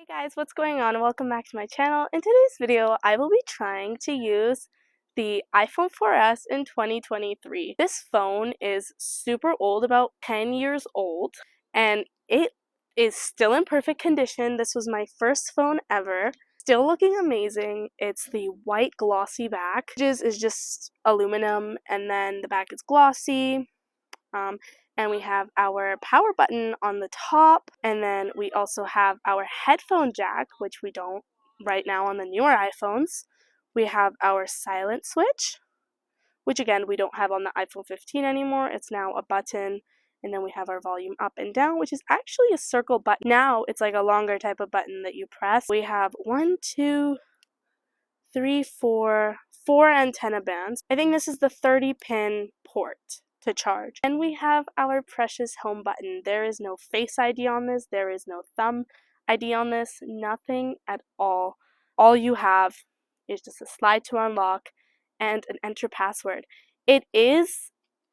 Hey guys, what's going on? Welcome back to my channel. In today's video, I will be trying to use the iPhone 4S in 2023. This phone is super old, about 10 years old, and it is still in perfect condition. This was my first phone ever. Still looking amazing. It's the white glossy back. Edges is just aluminum, and then the back is glossy. And we have our power button on the top, and then we also have our headphone jack, which we don't right now on the newer iPhones. We have our silent switch, which again we don't have on the iPhone 15 anymore. It's now a button, and then we have our volume up and down, which is actually a circle button. Now it's like a longer type of button that you press. We have 4 antenna bands. I think this is the 30-pin port to charge. And we have our precious home button. There is no Face ID on this. There is no Thumb ID on this. Nothing at all. All you have is just a slide to unlock and an enter password. It is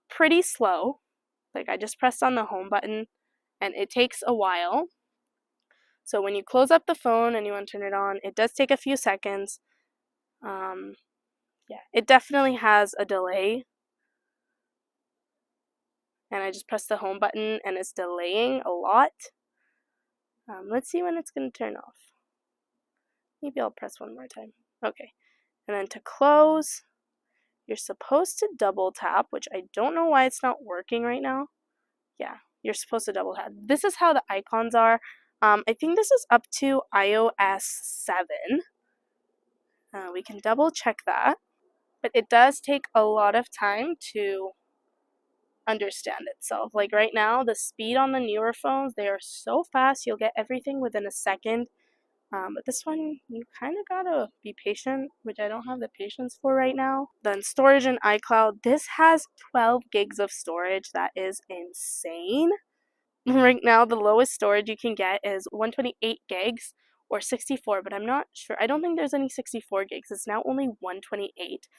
pretty slow. Like, I just pressed on the home button and it takes a while. So when you close up the phone and you want to turn it on, it does take a few seconds. Yeah, it definitely has a delay. And I just press the home button and it's delaying a lot. Let's see when it's going to turn off. Maybe I'll press one more time. Okay. And then to close, you're supposed to double tap, which I don't know why it's not working right now. Yeah, you're supposed to double tap. This is how the icons are. I think this is up to iOS 7. We can double check that. But it does take a lot of time to understand itself. Like right now, the speed on the newer phones, they are so fast, you'll get everything within a second. But this one, you kind of gotta be patient, which I don't have the patience for right now. Then storage and iCloud. This has 12 gigs of storage. That is insane. Right now, the lowest storage you can get is 128 gigs or 64, but I'm not sure. I don't think there's any 64 gigs. It's now only 128.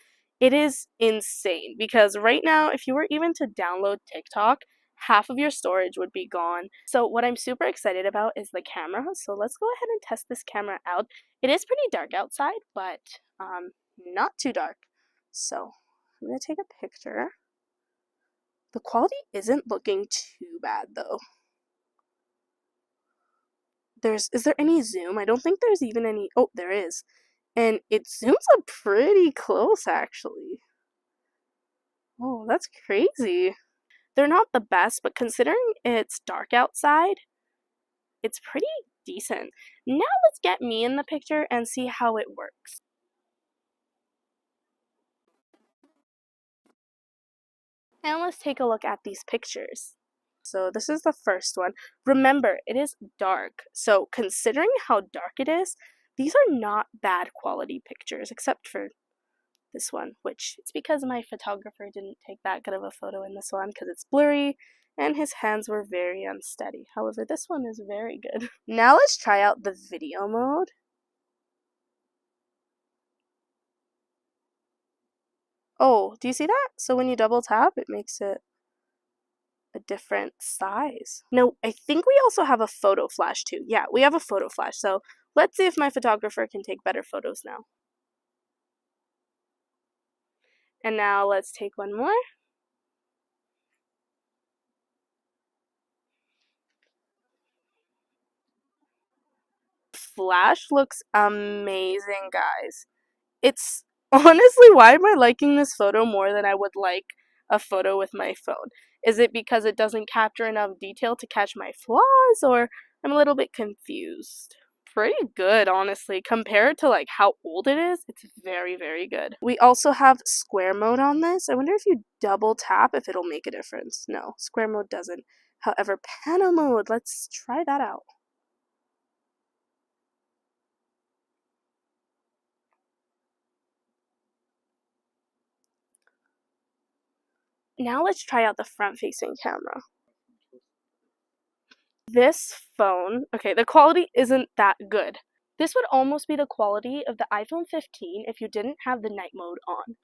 It is insane because right now, if you were even to download TikTok, half of your storage would be gone. So what I'm super excited about is the camera. So let's go ahead and test this camera out. It is pretty dark outside, but not too dark. So I'm going to take a picture. The quality isn't looking too bad though. Is there any zoom? I don't think there's even any. Oh, there is. And it zooms up pretty close actually. Oh, that's crazy. They're not the best, but considering it's dark outside, it's pretty decent. Now let's get me in the picture and see how it works. And let's take a look at these pictures. So this is the first one. Remember, it is dark. So considering how dark it is, these are not bad quality pictures, except for this one, which it's because my photographer didn't take that good of a photo in this one because it's blurry and his hands were very unsteady. However, this one is very good. Now let's try out the video mode. Oh, do you see that? So when you double tap, it makes it a different size. No, I think we also have a photo flash too. Yeah, we have a photo flash. So let's see if my photographer can take better photos now. And now let's take one more. Flash looks amazing, guys. It's honestly, why am I liking this photo more than I would like a photo with my phone? Is it because it doesn't capture enough detail to catch my flaws, or I'm a little bit confused? Pretty good, honestly. Compared to like how old it is, it's very, very good. We also have square mode on this. I wonder if you double tap if it'll make a difference. No, square mode doesn't. However, panel mode, let's try that out. Now let's try out the front-facing camera. This phone, okay, the quality isn't that good. This would almost be the quality of the iPhone 15 if you didn't have the night mode on.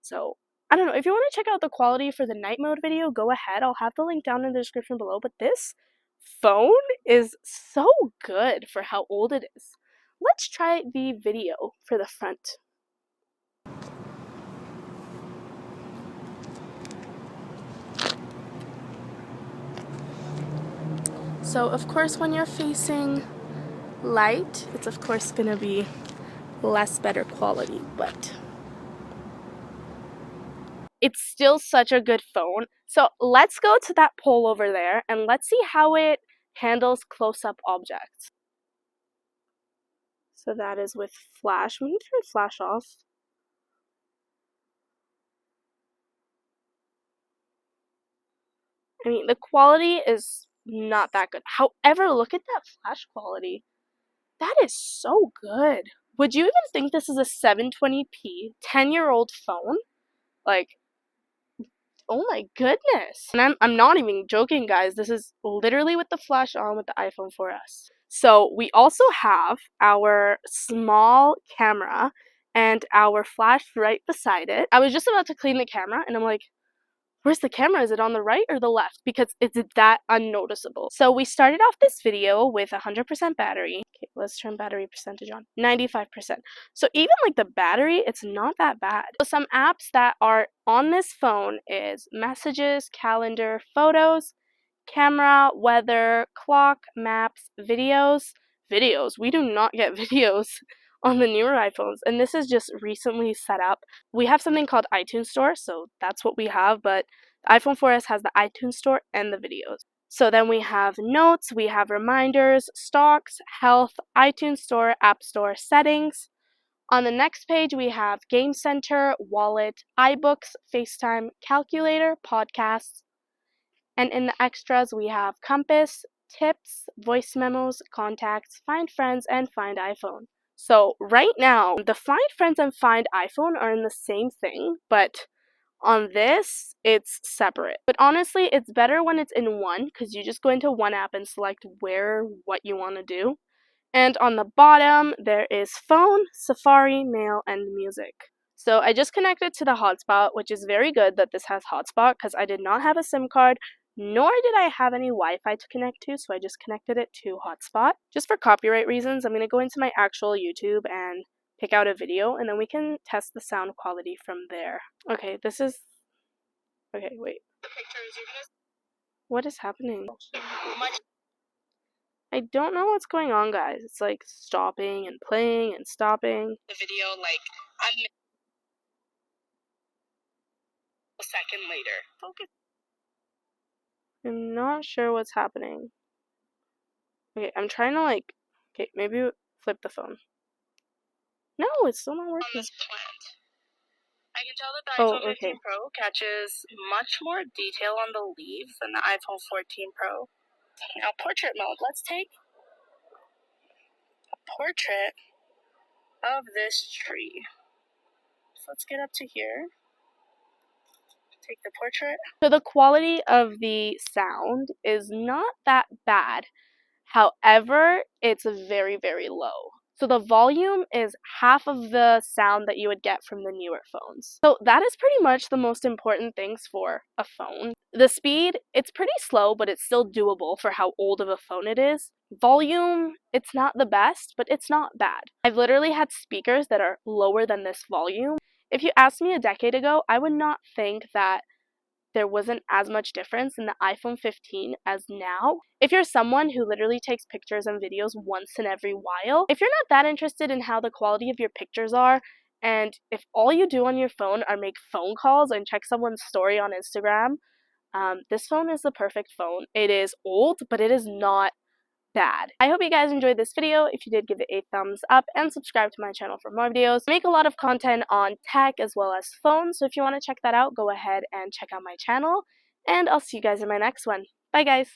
So, I don't know, if you want to check out the quality for the night mode video, go ahead. I'll have the link down in the description below, but this phone is so good for how old it is. Let's try the video for the front. So of course when you're facing light, it's of course gonna be less better quality, but it's still such a good phone. So let's go to that pole over there and let's see how it handles close-up objects. So that is with flash. We need to turn flash off. I mean, the quality is not that good. However, look at that flash quality. That is so good. Would you even think this is a 720p 10-year-old phone? Like, oh my goodness. And I'm not even joking, guys. This is literally with the flash on with the iPhone 4S. So we also have our small camera and our flash right beside it. I was just about to clean the camera and I'm like, where's the camera? Is it on the right or the left? Because it's that unnoticeable. So we started off this video with 100% battery. Okay, let's turn battery percentage on. 95%. So even like the battery, it's not that bad. So some apps that are on this phone is messages, calendar, photos, camera, weather, clock, maps, videos. Videos. We do not get videos on the newer iPhones, and this is just recently set up. We have something called iTunes Store, so that's what we have, but the iPhone 4S has the iTunes Store and the videos. So then we have notes, we have reminders, stocks, health, iTunes Store, App Store, settings. On the next page, we have Game Center, Wallet, iBooks, FaceTime, Calculator, Podcasts. And in the extras, we have Compass, Tips, Voice Memos, Contacts, Find Friends, and Find iPhone. So right now, the Find Friends and Find iPhone are in the same thing, but on this, it's separate. But honestly, it's better when it's in one, because you just go into one app and select what you want to do. And on the bottom, there is Phone, Safari, Mail, and Music. So I just connected to the hotspot, which is very good that this has hotspot, because I did not have a SIM card, nor did I have any Wi-Fi to connect to, so I just connected it to hotspot. Just for copyright reasons, I'm going to go into my actual YouTube and pick out a video, and then we can test the sound quality from there. Okay, okay, wait. What is happening? I don't know what's going on, guys. It's like stopping and playing and stopping. The video, like, a second later. Focus. I'm not sure what's happening. Okay, I'm trying to okay, maybe flip the phone. No, it's still not working. On this plant. I can tell that the iPhone 15 Pro catches much more detail on the leaves than the iPhone 14 Pro. Now, portrait mode. Let's take a portrait of this tree. So let's get up to here. Take the portrait. So the quality of the sound is not that bad. However, it's very, very low. So the volume is half of the sound that you would get from the newer phones. So that is pretty much the most important things for a phone. The speed, it's pretty slow, but it's still doable for how old of a phone it is. Volume, it's not the best, but it's not bad. I've literally had speakers that are lower than this volume. If you asked me a decade ago, I would not think that there wasn't as much difference in the iPhone 15 as now. If you're someone who literally takes pictures and videos once in every while, if you're not that interested in how the quality of your pictures are, and if all you do on your phone are make phone calls and check someone's story on Instagram, this phone is the perfect phone. It is old, but it is not bad. I hope you guys enjoyed this video. If you did, give it a thumbs up and subscribe to my channel for more videos. I make a lot of content on tech as well as phones, so if you want to check that out, go ahead and check out my channel, and I'll see you guys in my next one. Bye guys!